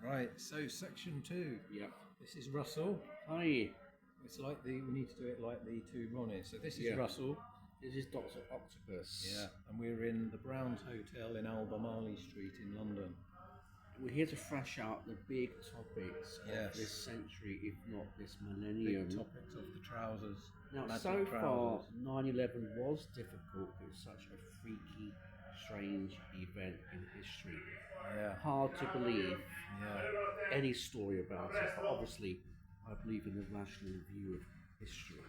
Right, so section 2. Yeah. This is Russell. Hi. It's like we need to do it like the two Ronnies. So this is Yeah. Russell. This is Dr. Octopus. Yeah, and we're in the Browns Hotel in Albemarle Street in London. We're here to thrash out the big topics of Yes. this century, if not this millennium. Big topics of the trousers. Now, magic so far, trousers. 9/11 was difficult. It was such a freaky, strange event in history. Yeah. Hard to believe Yeah. any story about it, but obviously, I believe in the rational view of history.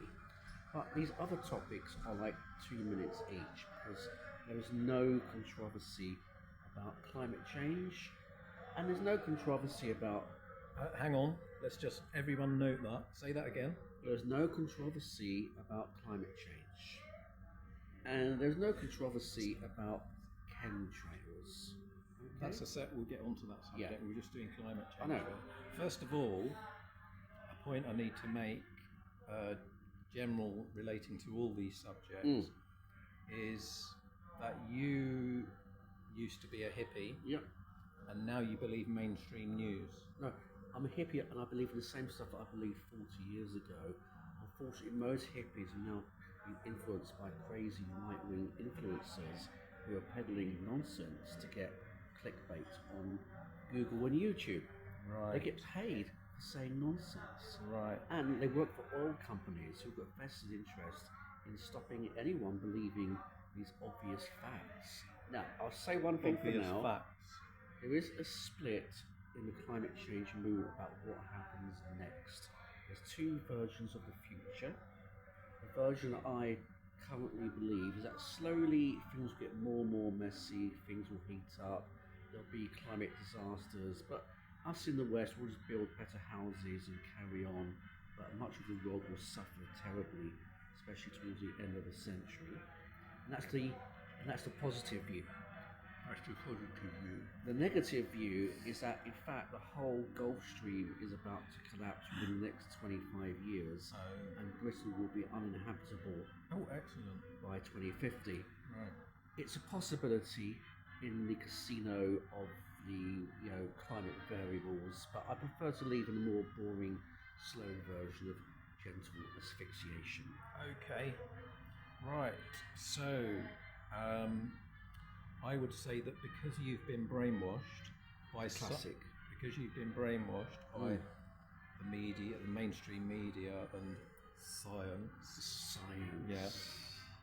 But these other topics are like 2 minutes each because there is no controversy about climate change, and there's no controversy about. Hang on. Let's just everyone note that. Say that again. There's no controversy about climate change, and there's no controversy about chemtrails. Okay? That's a set. We'll get onto that subject. Yeah. We're just doing climate change. I know. First of all, a point I need to make, general relating to all these subjects, is that you used to be a hippie Yeah. and now you believe mainstream news. No, I'm a hippie and I believe in the same stuff that I believed 40 years ago. Unfortunately, most hippies are now being influenced by crazy right-wing influencers who are peddling nonsense to get clickbait on Google and YouTube. Right. They get paid for saying nonsense. Right. And they work for oil companies who've got vested interest in stopping anyone believing these obvious facts. Now, I'll say one thing for Obvious now. facts. There is a split in the climate change movement about what happens next. There's two versions of the future. The version that I currently believe is that slowly things will get more and more messy, things will heat up, there'll be climate disasters, but us in the West will just build better houses and carry on, but much of the world will suffer terribly, especially towards the end of the century. And that's the positive view. That's the positive view. The negative view is that, in fact, the whole Gulf Stream is about to collapse within the next 25 years, and Britain will be uninhabitable Oh, excellent. by 2050. Right. It's a possibility in the casino of the climate variables, but I prefer to leave in a more boring, slow version of gentle asphyxiation. Okay. Right. So, I would say that because you've been brainwashed by Classic. because you've been brainwashed by the media, the mainstream media, and science. Science.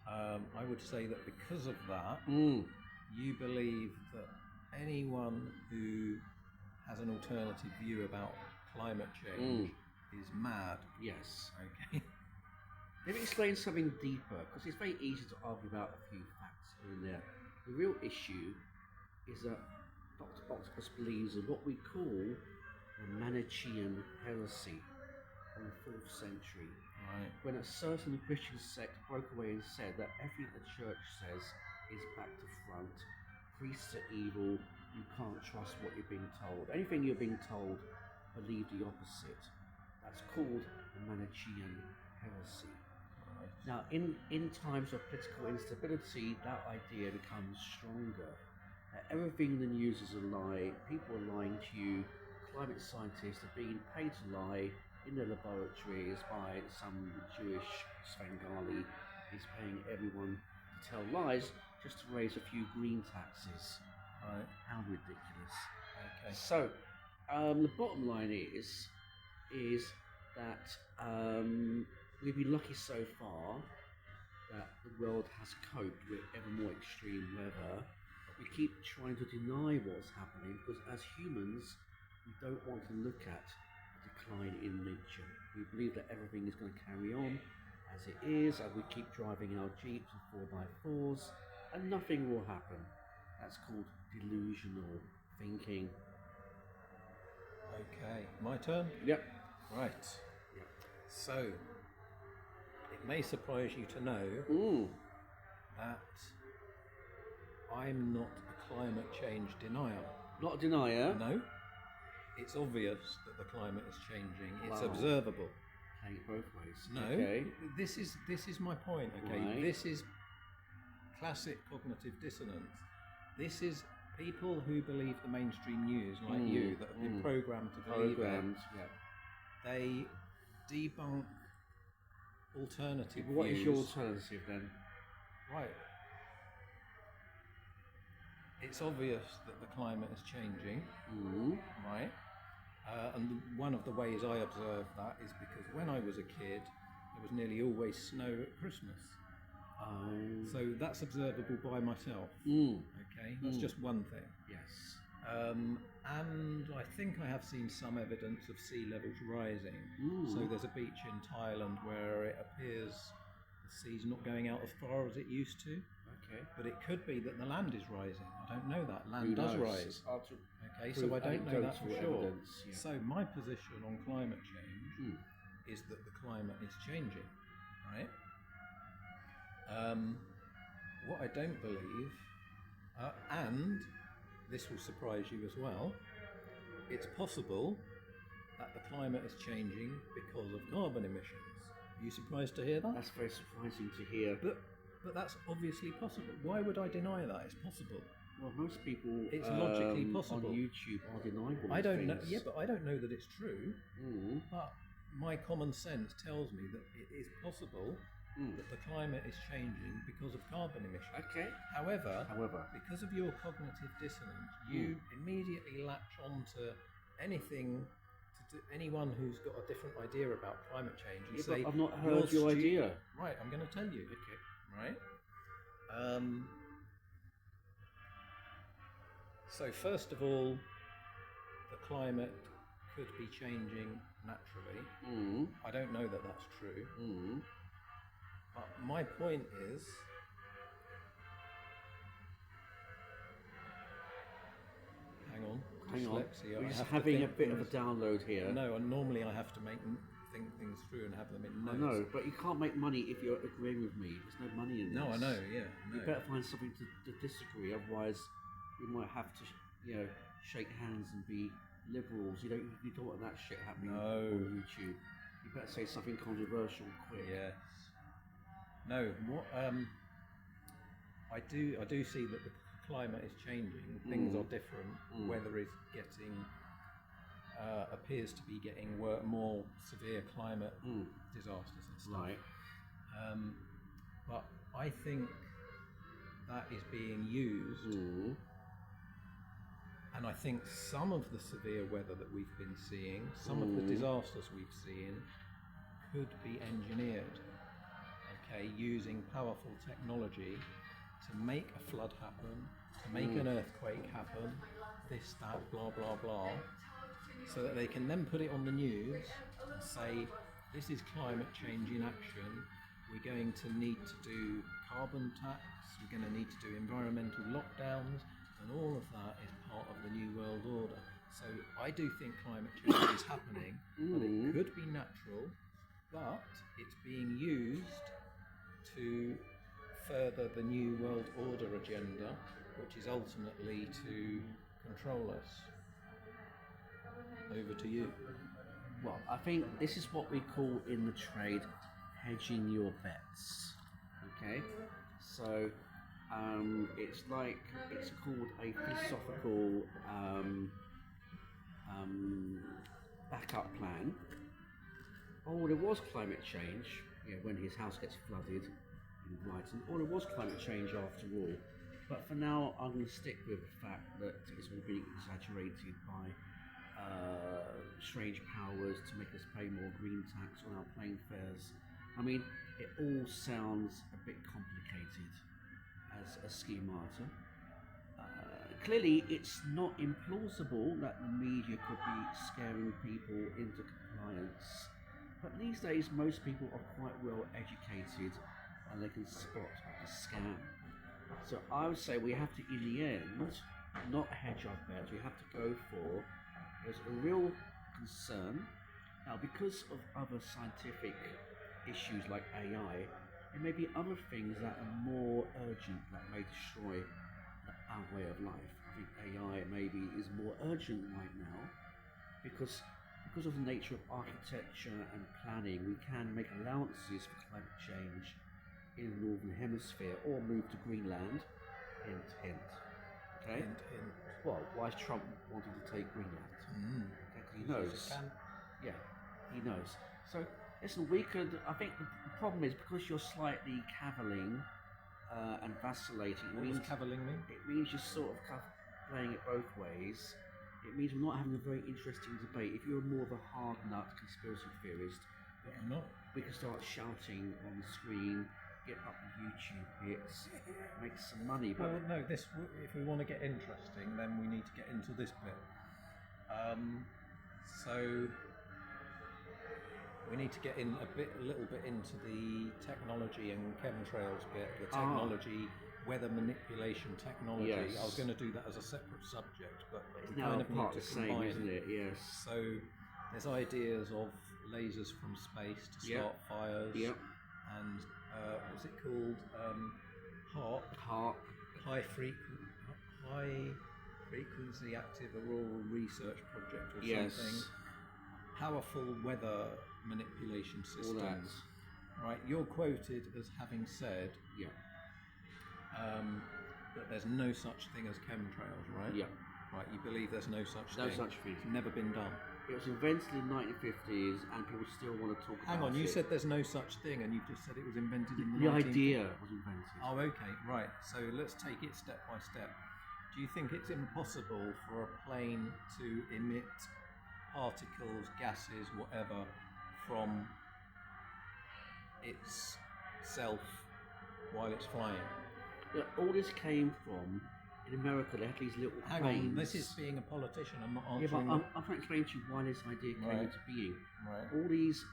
I would say that because of that, Mm. you believe that anyone who has an alternative view about climate change is mad. Yes. Okay. Let me explain something deeper, because it's very easy to argue about a few facts here and there. The real issue is that Dr. Octopus believes in what we call the Manichaean heresy in the 4th century, Right. when a certain Christian sect broke away and said that everything the church says is back to front. Priests are evil, you can't trust what you're being told. Anything you're being told, believe the opposite. That's called the Manichaean heresy. Right. Now, in times of political instability, that idea becomes stronger. Everything in the news is a lie, people are lying to you, climate scientists are being paid to lie in their laboratories by some Jewish Svengali who's paying everyone to tell lies just to raise a few green taxes. Right. How ridiculous. Okay. So, the bottom line is that we've been lucky so far that the world has coped with ever more extreme weather, but we keep trying to deny what's happening because as humans, we don't want to look at the decline in nature. We believe that everything is going to carry on as it is, and we keep driving our Jeeps and 4x4s, and nothing will happen. That's called delusional thinking. Okay. My turn? Yep. Right. Yep. So, it may surprise you to know that I'm not a climate change denier. Not a denier. No. It's obvious that the climate is changing. It's Wow. observable. Playing it both ways. No. Okay. This is my point. Okay. Right. This is classic cognitive dissonance. This is people who believe the mainstream news, like you, that have been programmed to believe Programmed, it, they debunk alternative What views. is your alternative then? Right. It's obvious that the climate is changing, right? And one of the ways I observe that is because when I was a kid, there was nearly always snow at Christmas. So that's observable by myself. Okay, that's just one thing. Yes. And I think I have seen some evidence of sea levels rising. So there's a beach in Thailand where it appears the sea's not going out as far as it used to. Okay. But it could be that the land is rising. I don't know that. Land Who does knows? rise. Okay, so Prove I don't know that for anecdotal sure. evidence, yeah. So my position on climate change is that the climate is changing, right? What I don't believe, and this will surprise you as well, it's possible that the climate is changing because of carbon emissions. Are you surprised to hear that? That's very surprising to hear. But that's obviously possible. Why would I deny that? It's possible. Well, most people It's logically possible. on YouTube are denying all I don't these know. things. Yeah, but I don't know that it's true. But my common sense tells me that it is possible that the climate is changing because of carbon emissions. Okay. However, However, because of your cognitive dissonance, you immediately latch onto anything to anyone who's got a different idea about climate change and yeah, say, but I've not "You're heard your idea. Right, I'm going to tell you. Okay. Right. So first of all, the climate could be changing naturally. I don't know that that's true. But my point is, hang on. Dyslexia. We're I just have to having a think bit of a things- download here. No, and normally I have to think things through and have them in I notes. know, but you can't make money if you're agreeing with me. There's no money in this. No, I know. Yeah. You No. better find something to disagree, otherwise we might have to, shake hands and be liberals. You don't want that shit happening No. on YouTube. You better say something controversial quick. Yes. No. What? I do see that the climate is changing. Things are different. Weather is getting appears to be getting more severe climate disasters and stuff. Right. But I think that is being used, and I think some of the severe weather that we've been seeing, some of the disasters we've seen, could be engineered. Okay, using powerful technology to make a flood happen, to make an earthquake happen, this, that, blah, blah, blah, so that they can then put it on the news and say, this is climate change in action, we're going to need to do carbon tax, we're going to need to do environmental lockdowns, and all of that is part of the New World Order. So I do think climate change is happening, but it could be natural, but it's being used to further the New World Order agenda, which is ultimately to control us. Over to you. Well, I think this is what we call in the trade hedging your bets. Okay, so it's called a philosophical backup plan. Oh, there was climate change. When his house gets flooded in Brighton. Or there was climate change after all. But for now, I'm going to stick with the fact that it's all being exaggerated by strange powers to make us pay more green tax on our plane fares. I mean, it all sounds a bit complicated as a schemata. Clearly, it's not implausible that the media could be scaring people into compliance. But these days, most people are quite well educated and they can spot a scam. So I would say we have to, in the end, not hedge our bets. We have to go for, there's a real concern. Now, because of other scientific issues like AI, there may be other things that are more urgent that may destroy our way of life. I think AI maybe is more urgent right now because of the nature of architecture and planning, we can make allowances for climate change in the Northern Hemisphere or move to Greenland, hint, hint. Okay. Hint. Well, why is Trump wanting to take Greenland? Mm. Okay, 'cause he knows. Can. Yeah, he knows. So listen, we could. I think the problem is because you're slightly cavilling and vacillating. What does cavilling mean? It means you're sort of playing it both ways. It means we're not having a very interesting debate. If you're more of a hard nut conspiracy theorist, I'm not. we can start shouting on the screen, get up the YouTube hits, make some money. But Well, no. If we want to get interesting, then we need to get into this bit. So we need to get in a little bit into the technology and chemtrails bit. The technology, weather manipulation technology. Yes. I was going to do that as a separate subject, but it's we now kind of need part to the same, combine isn't it? Yes. So there's ideas of lasers from space to start fires. Yep. And what's it called? HAARP. High frequency active auroral research project or something. Powerful weather manipulation All that. systems. Right, you're quoted as having said that there's no such thing as chemtrails, right? Yeah. Right, you believe there's no such thing. No such thing. It's never been done. It was invented in the 1950s, and people still want to talk about it. Hang on, you said there's no such thing, and you've just said it was invented in the the 1950s. idea was invented. Oh, okay, right. So let's take it step by step. Do you think it's impossible for a plane to emit particles, gases, whatever, from itself while it's flying? Look, all this came from, in America, they had these little Hang planes. on, this is being a politician. I'm not Yeah, but answering. I'm trying to explain to you why this idea came Right. into being. Right. All these,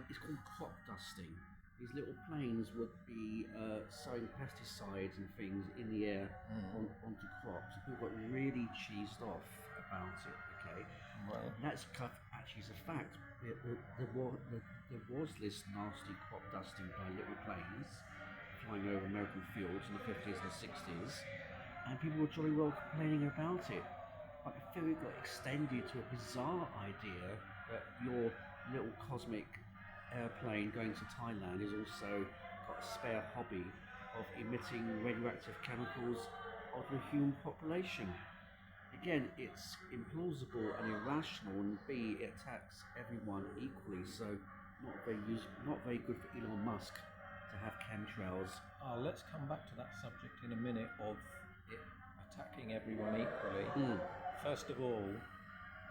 it's called crop dusting. These little planes would be sowing pesticides and things in the air onto crops. And people got really cheesed off about it, okay? Right. That's actually is a fact. There was this nasty crop dusting by little planes flying over American fields in the 50s and 60s, and people were jolly well complaining about it. But the theory got extended to a bizarre idea that your little cosmic airplane going to Thailand has also got a spare hobby of emitting radioactive chemicals onto the human population. Again, it's implausible and irrational, and B, it attacks everyone equally, so not very good for Elon Musk to have chemtrails. Let's come back to that subject in a minute of it attacking everyone equally. First of all,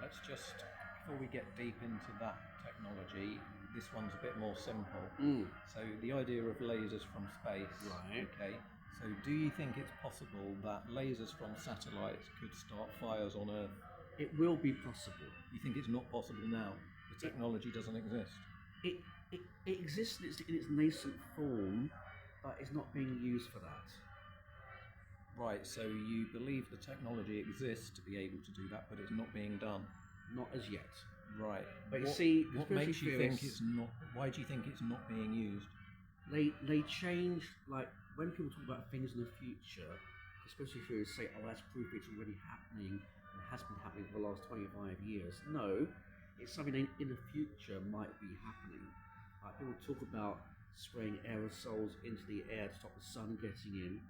let's just, before we get deep into that technology, this one's a bit more simple. So the idea of lasers from space. Right. Okay. So do you think it's possible that lasers from satellites could start fires on Earth? It will be possible. You think it's not possible now? The technology doesn't exist? It exists in its nascent form, but it's not being used for that. Right, so you believe the technology exists to be able to do that, but it's not being done? Not as yet. Right. But you see, what conspiracy makes you think theorists- it's not? Why do you think it's not being used? They change, like when people talk about things in the future, conspiracy theorists say, "Oh, that's proof it's already happening and has been happening for the last 25 years." No, it's something in the future might be happening. Like people talk about spraying aerosols into the air to stop the sun getting in.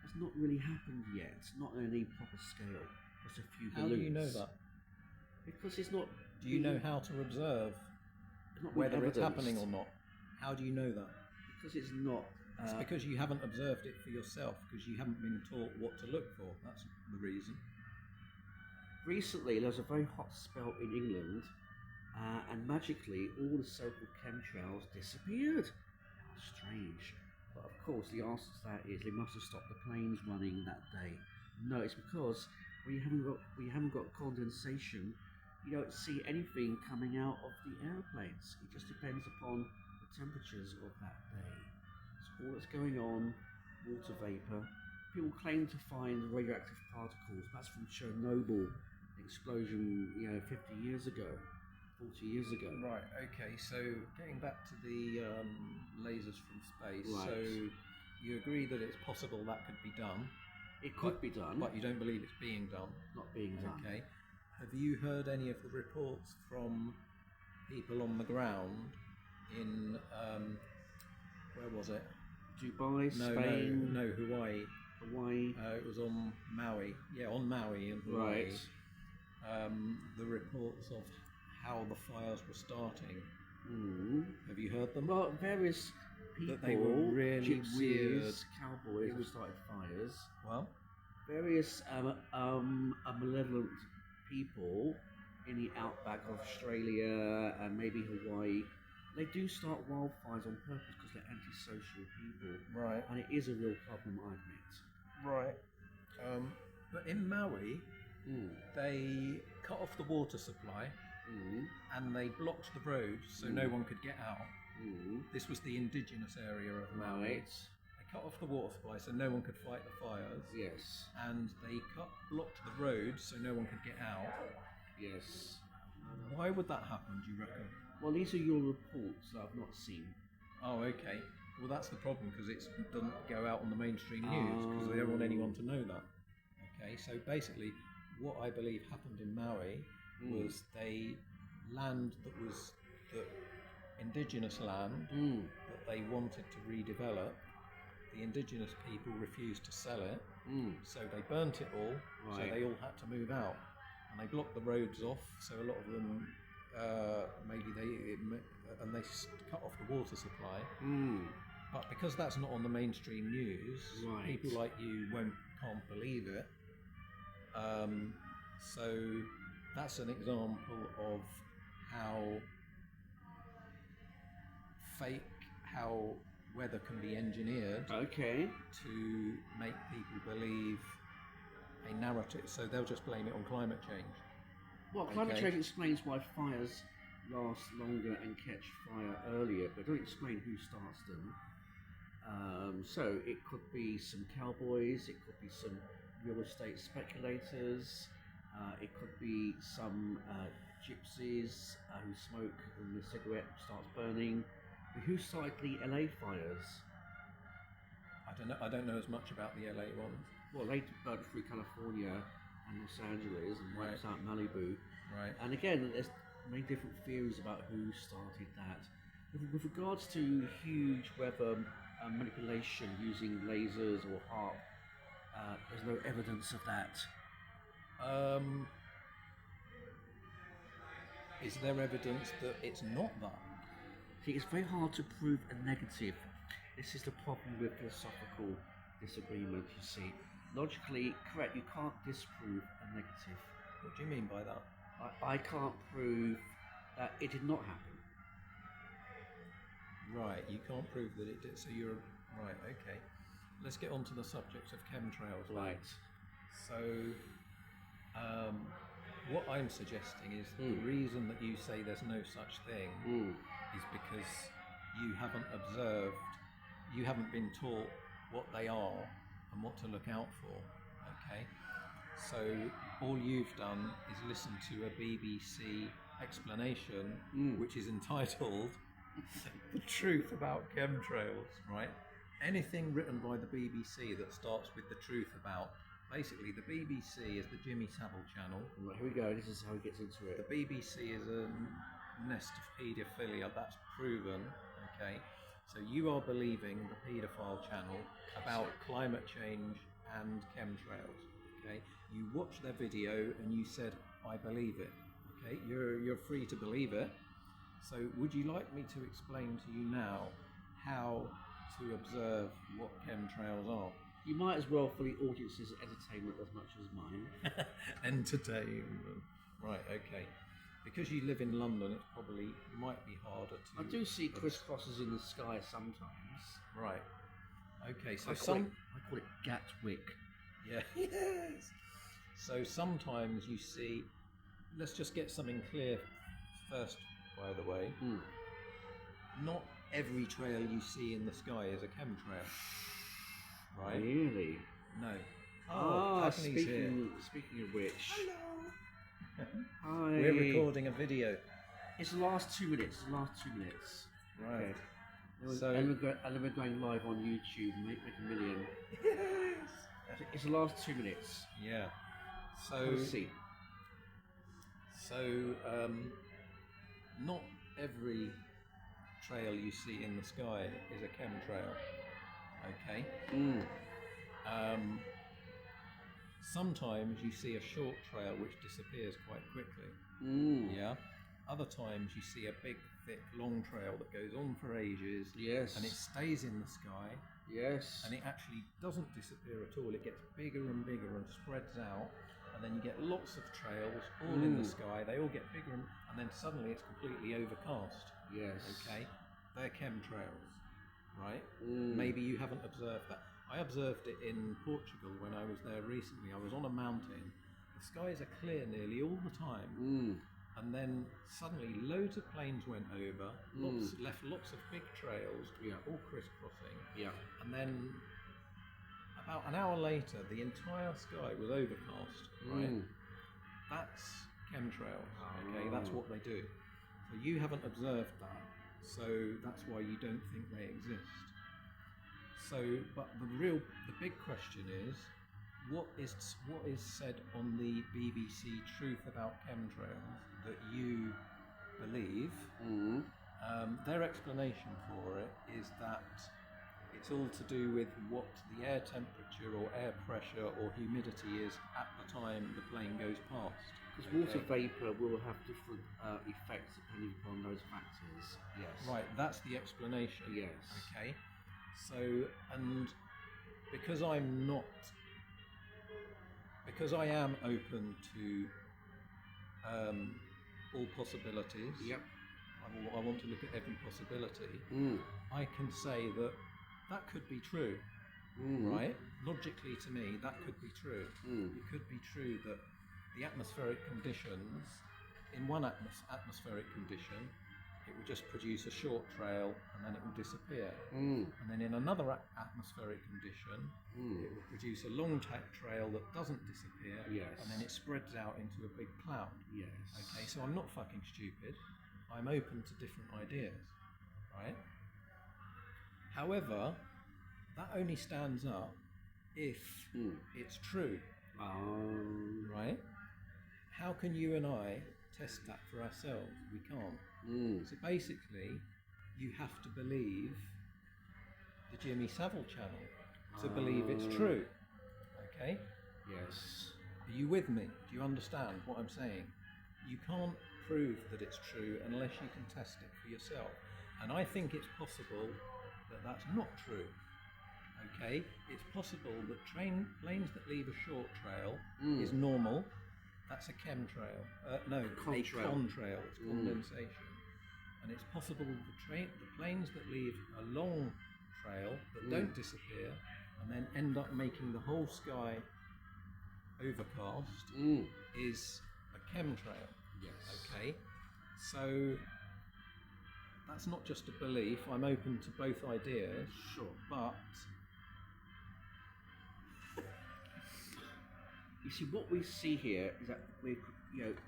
That's not really happened yet. Not on any proper scale. Just a few How balloons. do you know that? Because it's not. Do you know how to observe it's not been whether it's evidenced. happening or not? How do you know that? Because it's not. It's because you haven't observed it for yourself, because you haven't been taught what to look for. That's the reason. Recently, there was a very hot spell in England, and magically, all the so-called chemtrails disappeared. How strange. But of course, the answer to that is they must have stopped the planes running that day. No, it's because we haven't got condensation. You don't see anything coming out of the airplanes. It just depends upon the temperatures of that day. So all that's going on, water vapor. People claim to find radioactive particles. That's from Chernobyl explosion, 50 years ago, 40 years ago. Right, okay, so getting back to the lasers from space, Right. so you agree that it's possible that could be done, It could be done, but you don't believe it's being done. not being done. Okay. Have you heard any of the reports from people on the ground in, where was it? Dubai, No, Spain. no, Hawaii. Hawaii. It was on Maui. Yeah, on Maui in Hawaii. Right. The reports of how the fires were starting. Mm. Have you heard them? Well, various people, That they were really gypsies, weird. cowboys, It have was- started fires. Well, Various malevolent people in the outback of Australia and maybe Hawaii, they do start wildfires on purpose because they're antisocial people, right, and it is a real problem, I admit. right. But in Maui, Mm. they cut off the water supply Mm. and they blocked the road so no one could get out. Mm. This was the indigenous area of Maui. Right. They cut off the water supply so no one could fight the fires. Yes. And they blocked the road so no one could get out. Yes. Why would that happen, do you reckon? Well, these are your reports that I've not seen. Oh, okay. Well, that's the problem because it doesn't go out on the mainstream news because they don't want anyone to know that. Okay, so basically, what I believe happened in Maui was land that was the indigenous land that they wanted to redevelop. The indigenous people refused to sell it, so they burnt it all. Right. So they all had to move out, and they blocked the roads off. So a lot of them, and they cut off the water supply. But because that's not on the mainstream news, Right. people like you can't believe it. So that's an example of how how weather can be engineered Okay. to make people believe a narrative. So they'll just blame it on climate change. Well, climate Okay. change explains why fires last longer and catch fire earlier, but don't explain who starts them. So it could be some cowboys, it could be some real estate speculators, it could be some gypsies who smoke and the cigarette starts burning. But who started the LA fires? I don't know as much about the LA ones. Well, they burnt through California and Los Angeles and wiped Right. out Malibu. Right. And again, there's many different theories about who started that. With regards to huge weather manipulation using lasers or HARP, there's no evidence of that. Is there evidence that it's not that? See, it's very hard to prove a negative. This is the problem with philosophical disagreement, you see. Logically, correct, you can't disprove a negative. What do you mean by that? I can't prove that it did not happen. Right, you can't prove that it did. So you're right. Okay, let's get on to the subject of chemtrails. Right. So, what I'm suggesting is the reason that you say there's no such thing is because you haven't observed, you haven't been taught what they are and what to look out for. Okay, so all you've done is listen to a BBC explanation, which is entitled "The Truth About Chemtrails." Right? Anything written by the BBC that starts with "the truth about." Basically, the BBC is the Jimmy Savile channel. Right, here we go. This is how he gets into The it. BBC is a nest of paedophilia, that's proven, okay? So you are believing the paedophile channel about climate change and chemtrails, okay? You watched their video and you said, I believe it, okay? You're free to believe it. So would you like me to explain to you now how to observe what chemtrails are? You might as well for the audience's entertainment as much as mine. Entertainment. Right, okay. Because you live in London, it probably might be harder to... I do see crisscrosses in the sky sometimes. Right. Okay, so I call it Gatwick. Yeah. Yes. So sometimes you see... Let's just get something clear first, by the way. Not every trail you see in the sky is a chemtrail. Right? Really? No. Speaking of which, Hello. hi. We're recording a video. It's the last 2 minutes. Right. Okay. So- And we're going live on YouTube and make a million. Yes. It's the last 2 minutes. Yeah. Let's see. So, not every trail you see in the sky is a chemtrail. Okay. Sometimes you see a short trail which disappears quite quickly. Yeah. Other times you see a big, thick, long trail that goes on for ages. Yes. And it stays in the sky. Yes. And it actually doesn't disappear at all. It gets bigger and bigger and spreads out. And then you get lots of trails all in the sky. They all get bigger and then suddenly it's completely overcast. Yes. Okay. They're chemtrails, right? Maybe you haven't observed that. I observed it in Portugal when I was there recently. I was on a mountain. The skies are clear nearly all the time. And then suddenly loads of planes went over, left lots of big trails, all crisscrossing. Yeah. And then about an hour later, the entire sky was overcast, right? That's chemtrails, okay? That's what they do. So you haven't observed that, so that's why you don't think they exist. So, but the big question is, what is said on the BBC Truth About Chemtrails that you believe? Their explanation for it is that it's all to do with what the air temperature or air pressure or humidity is at the time the plane goes past. Because water vapour will have different effects depending upon those factors. Yes. Right, that's the explanation. Yes. Okay. So, and because I am open to all possibilities. Yep. I want to look at every possibility. I can say that could be true, right? Logically, to me, that could be true. It could be true that the atmospheric conditions, in one atmospheric condition, it will just produce a short trail and then it will disappear. And then in another atmospheric condition, it will produce a long trail that doesn't disappear. Yes. And then it spreads out into a big cloud. Yes. Okay, so I'm not fucking stupid. I'm open to different ideas, right? However, that only stands up if it's true, right? How can you and I test that for ourselves? We can't. So basically, you have to believe the Jimmy Savile channel to believe it's true. Okay? Yes. Are you with me? Do you understand what I'm saying? You can't prove that it's true unless you can test it for yourself. And I think it's possible that that's not true. Okay? It's possible that planes that leave a short trail is normal. That's a chemtrail. No, contrail. A contrail. It's condensation. And it's possible the planes that leave a long trail that don't disappear and then end up making the whole sky overcast is a chemtrail. Yes. Okay, so that's not just a belief. I'm open to both ideas. Sure. But you see, what we see here is that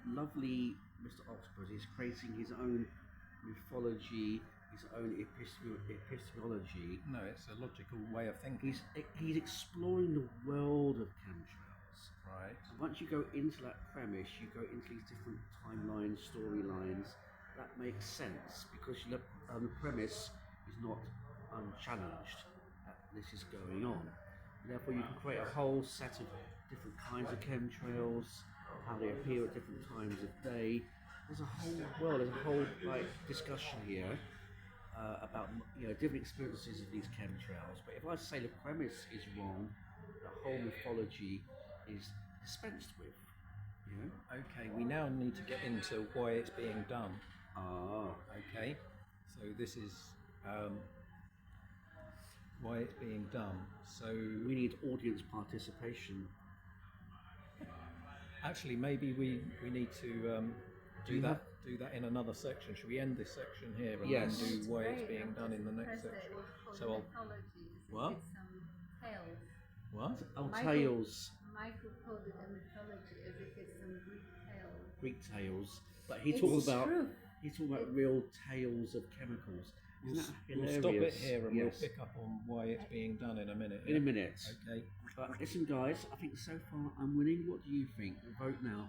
lovely Mr. Octopus is creating his own mythology, his own epistemology. No, it's a logical way of thinking. He's exploring the world of chemtrails. Right. And once you go into that premise, you go into these different timelines, storylines. That makes sense because the premise is not unchallenged that this is going on. Therefore, you can create a whole set of different kinds of chemtrails, how they appear at different times of day. There's a whole world, there's a whole discussion here about different experiences of these chemtrails. But if I say the premise is wrong, the whole mythology is dispensed with. Okay, we now need to get into why it's being done. Okay, so this is why it's being done. So we need audience participation. Actually, maybe we need to do that in another section. Should we end this section here and then do why it's being done in the next section? So what? Tales. What? Oh, tales. Michael called it a mythology as if it's some Greek tales. But he's talking about real tales of chemicals. We'll stop it here and we'll pick up on why it's being done in a minute. In a minute. Okay. But listen, guys, I think so far I'm winning. What do you think? Vote now.